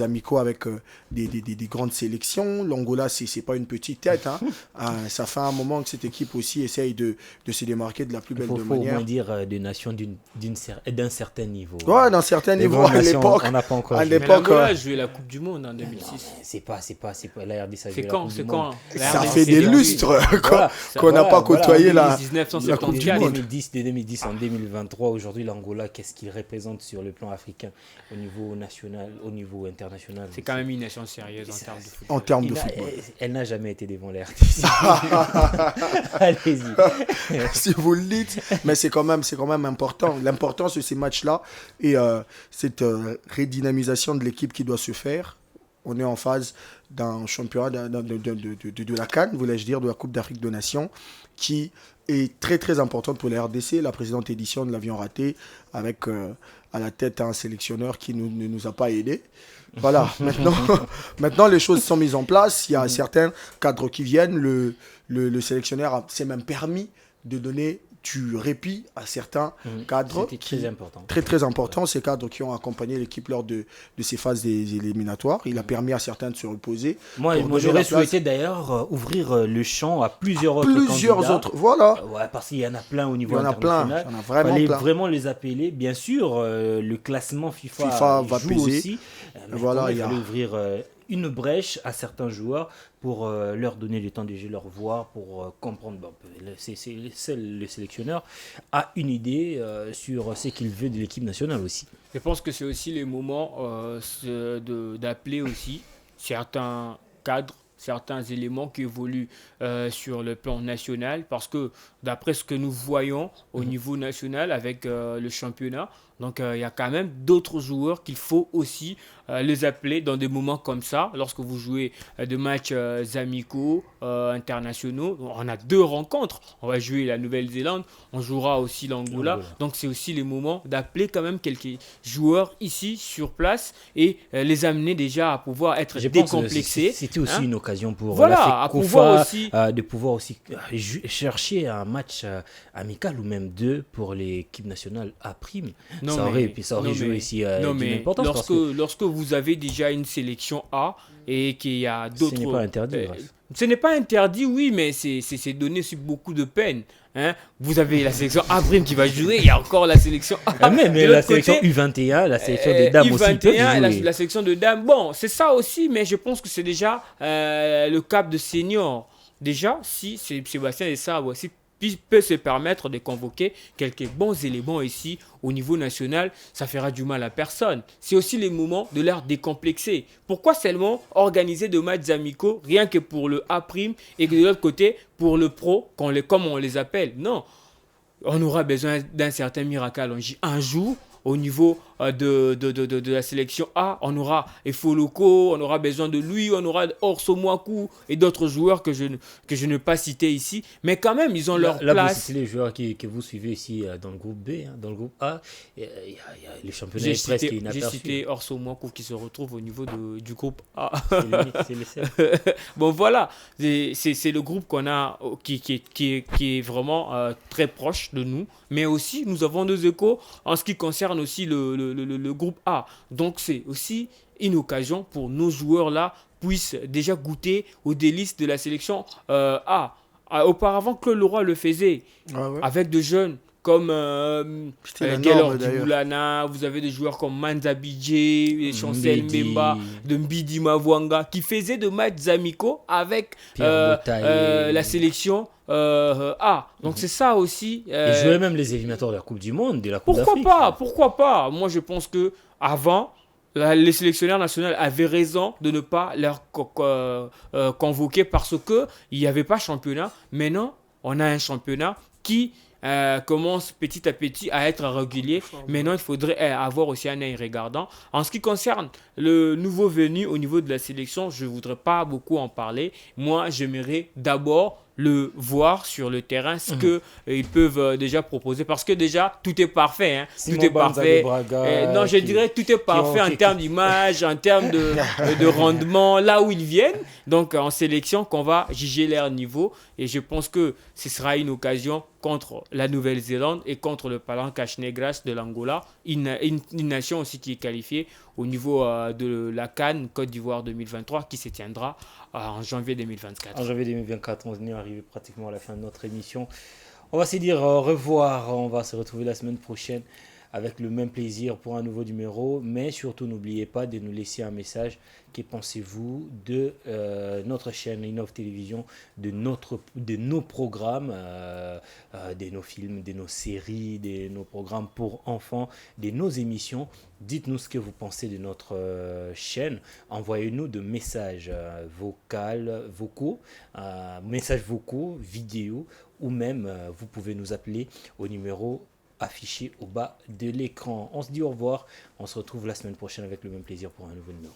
amicaux avec des grandes sélections. L'Angola, c'est pas une petite tête. Hein. Ça fait un moment que cette équipe aussi essaye de se démarquer de la plus belle de manière. Il faut au moins dire des nations d'un certain niveau. Ouais, d'un certain niveau à l'époque. On n'a pas encore à joué. l'époque, L'Angola a joué la Coupe du Monde en 2006. C'est pas la RDC. C'est quand Ça fait des lustres qu'on n'a pas côtoyé la Coupe du Monde. 2010 en 2023. Aujourd'hui, l'Angola, qu'est-ce qu'il représente sur le plan africain, au niveau national, au niveau international? C'est quand même une nation sérieuse en termes de football. En termes de football. Elle n'a jamais été devant la RDC. Allez-y. Si vous le dites, mais c'est quand même important. L'importance de ces matchs-là et cette redynamisation de l'équipe qui doit se faire on est en phase d'un championnat de la CAN, voulais-je dire, de la Coupe d'Afrique des Nations, qui est très très importante pour la RDC. La précédente édition de l'avion raté, avec à la tête un sélectionneur qui ne nous a pas aidés. Voilà, maintenant les choses sont mises en place. Il y a certains cadres qui viennent. Le sélectionneur s'est même permis de donner du répit à certains cadres. C'était très important. Très très important, ces cadres qui ont accompagné l'équipe lors de ces phases des éliminatoires. Il a permis à certains de se reposer. Moi j'aurais souhaité d'ailleurs ouvrir le champ à plusieurs autres candidats. Voilà. Ouais, parce qu'il y en a plein au niveau Il international. y en a vraiment Fallait plein. vraiment les appeler. Bien sûr, le classement FIFA va joue peser. aussi. Mais Voilà, il fallait ouvrir une brèche à certains joueurs pour leur donner le temps de jouer, leur voir, pour comprendre. Bon, le sélectionneur a une idée sur ce qu'il veut de l'équipe nationale aussi. Je pense que c'est aussi les moments d'appeler aussi certains cadres, certains éléments qui évoluent sur le plan national, parce que d'après ce que nous voyons au niveau national avec le championnat, donc il y a quand même d'autres joueurs qu'il faut aussi les appeler dans des moments comme ça. Lorsque vous jouez des matchs amicaux, internationaux, on a 2 rencontres. On va jouer la Nouvelle-Zélande, on jouera aussi l'Angola. Donc c'est aussi les moments d'appeler quand même quelques joueurs ici sur place et les amener déjà à pouvoir être décomplexés. C'était aussi une occasion pour voilà, de pouvoir aussi chercher un match amical ou même 2 pour l'équipe nationale à prime. Ça aurait joué ici d'une importance. Lorsque vous avez déjà une sélection A et qu'il y a d'autres... Ce n'est pas interdit. Ce n'est pas interdit, oui, mais c'est donné sur beaucoup de peine. Hein? Vous avez la sélection A prime qui va jouer, il y a encore la sélection A. Mais la sélection U21, la sélection des dames aussi peut jouer. La sélection de dames, bon, c'est ça aussi, mais je pense que c'est déjà le cap de senior. Déjà, si Sébastien et ça aussi peut se permettre de convoquer quelques bons éléments ici au niveau national, ça fera du mal à personne. C'est aussi les moments de l'air décomplexé. Pourquoi seulement organiser de matchs amicaux rien que pour le A' et que de l'autre côté pour le pro, comme on les appelle? Non, on aura besoin d'un certain miracle un jour. Au niveau de la sélection A, on aura Efoloko, on aura besoin de lui, on aura Orso Mwaku et d'autres joueurs que je ne pas citer ici. Mais quand même, ils ont leur place. C'est les joueurs que vous suivez ici dans le groupe B, dans le groupe A. Il y a le championnat est presque inaperçu. J'ai cité Orso Mwaku qui se retrouve au niveau du groupe A. C'est le seul. Bon, voilà. C'est le groupe qu'on a qui est vraiment très proche de nous. Mais aussi, nous avons des échos en ce qui concerne aussi le groupe A. Donc, c'est aussi une occasion pour nos joueurs-là puissent déjà goûter aux délices de la sélection A. Auparavant, Claude Leroy le faisait avec de jeunes comme Gaylor Diboulana, vous avez des joueurs comme Manza Bidje, Chancel Mbemba, de Mbidi Mavwanga, qui faisaient de matchs amicaux avec la sélection A. Donc c'est ça aussi. Et jouer même les éliminatoires de la Coupe du Monde, de la Coupe d'Afrique. Pourquoi pas? Moi je pense que avant, les sélectionneurs nationaux avaient raison de ne pas leur convoquer parce qu'il n'y avait pas championnat. Maintenant, on a un championnat qui commence petit à petit à être régulier. Maintenant, il faudrait avoir aussi un œil regardant. En ce qui concerne le nouveau venu au niveau de la sélection, je ne voudrais pas beaucoup en parler. Moi, j'aimerais d'abord le voir sur le terrain, ce qu'ils peuvent déjà proposer. Parce que déjà, tout est parfait. Hein. Tout est parfait. Non, je dirais tout est parfait en termes d'image, en termes de rendement, là où ils viennent. Donc, en sélection, qu'on va juger leur niveau. Et je pense que ce sera une occasion contre la Nouvelle-Zélande et contre le Palancache Negras de l'Angola. Une nation aussi qui est qualifiée au niveau de la CAN Côte d'Ivoire 2023 qui se tiendra en janvier 2024. En janvier 2024, on est arrivé pratiquement à la fin de notre émission. On va se dire au revoir. On va se retrouver la semaine prochaine avec le même plaisir pour un nouveau numéro. Mais surtout, n'oubliez pas de nous laisser un message. Que pensez-vous de notre chaîne Innov Télévision, de nos programmes, de nos films, de nos séries, de nos programmes pour enfants, de nos émissions? Dites-nous ce que vous pensez de notre chaîne. Envoyez-nous de messages vocaux, vidéos, ou même vous pouvez nous appeler au numéro affiché au bas de l'écran. On se dit au revoir. On se retrouve la semaine prochaine avec le même plaisir pour un nouveau numéro.